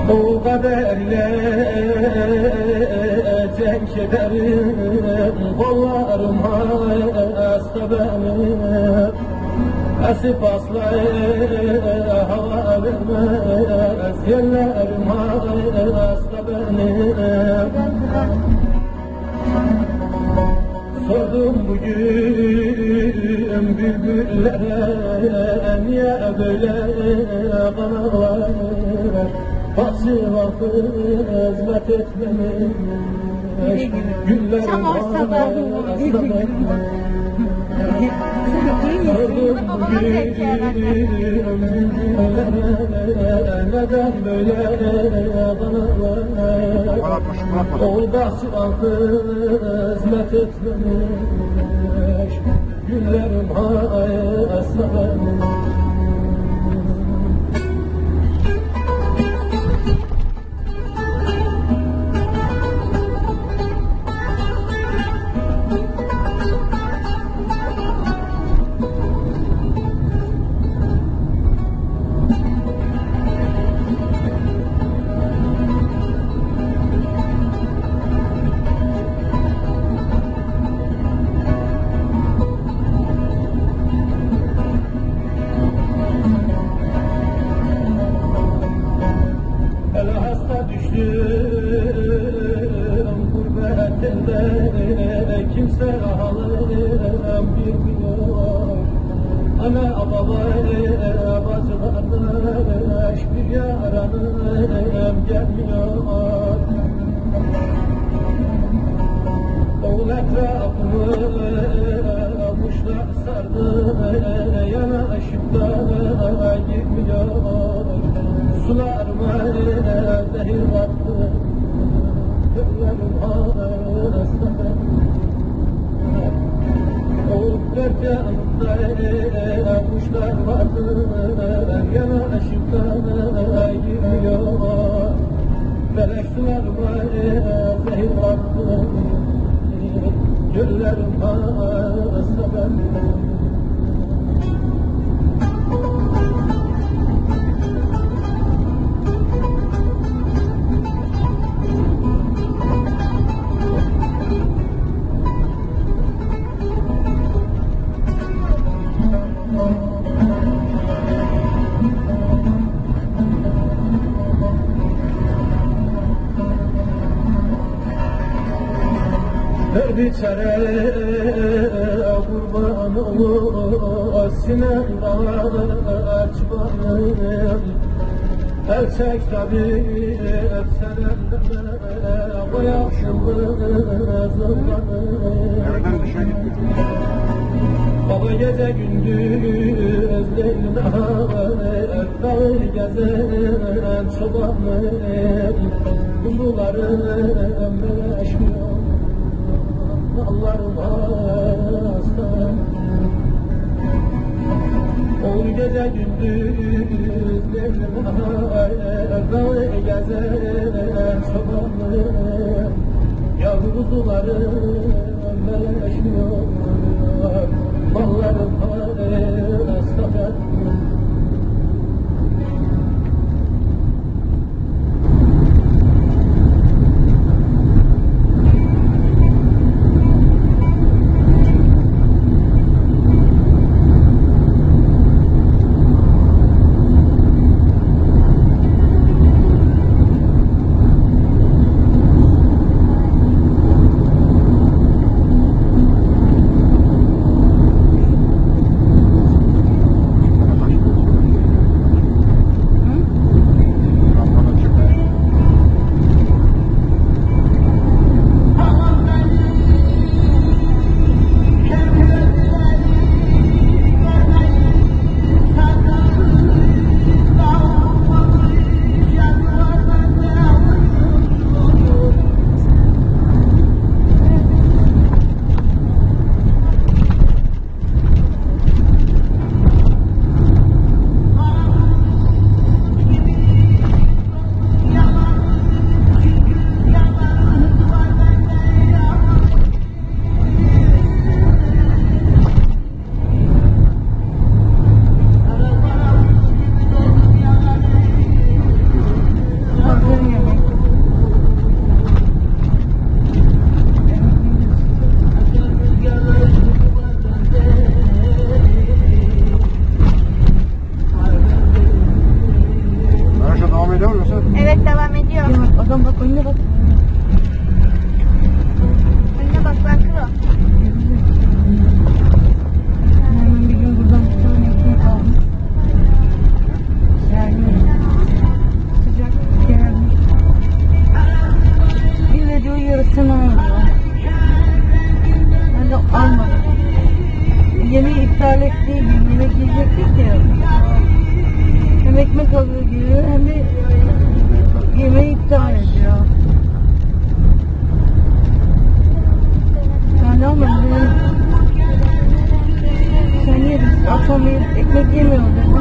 O kaderle cenk ederim, kollarım hasta benim. Esip asla hava vermez, yerlerim hasta benim. Sordum bugün bülbüllere, niye böyle kanarlar? Bahçı vakı hizmet etmemiş, güllerim hasta benim. Sordum bugün neden böyle kanarlar? Oğul bahçı vakı hizmet etmemiş, güllerim hasta benim. Kimse halım bilmiyor. Ana baba bacı kardeş, bir yaranım gelmiyor. Oğul etrafımı kuşlar sardı, yana ışıkta girmiyor. Sularıma zehir battı, gönlüm hasta benim. Oğul dertyanımda kuşlar vardı, yana ışıkta girmiyor. Felek sularıma zehir battı, gönlüm hasta benim. Bir çare kurban olur, sinemden açmanım. Erkek tabip sen elleme, koyarsın zırhlanım. Baba gece gündüz leyli nahar, dağı gezen çobanım. Kuzularım meşgul, Allah'ım hasta. Oğul gece gündüz leylim nahar, dağı gezen çobanım. Yavru kuzularım meşgul, mallarım hasta. ekmek alıyor geliyor hem de yemeği iptal ediyor. Sen ne almadın? Sen yeriz. Akşam ekmek yemiyordun.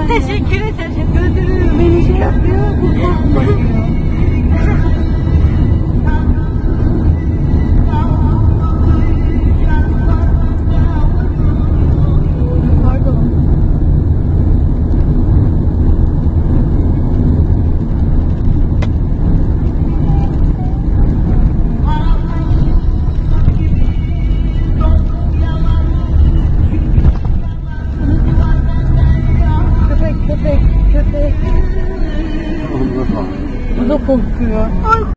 Teşekkür ederim. Beni şey yapıyor.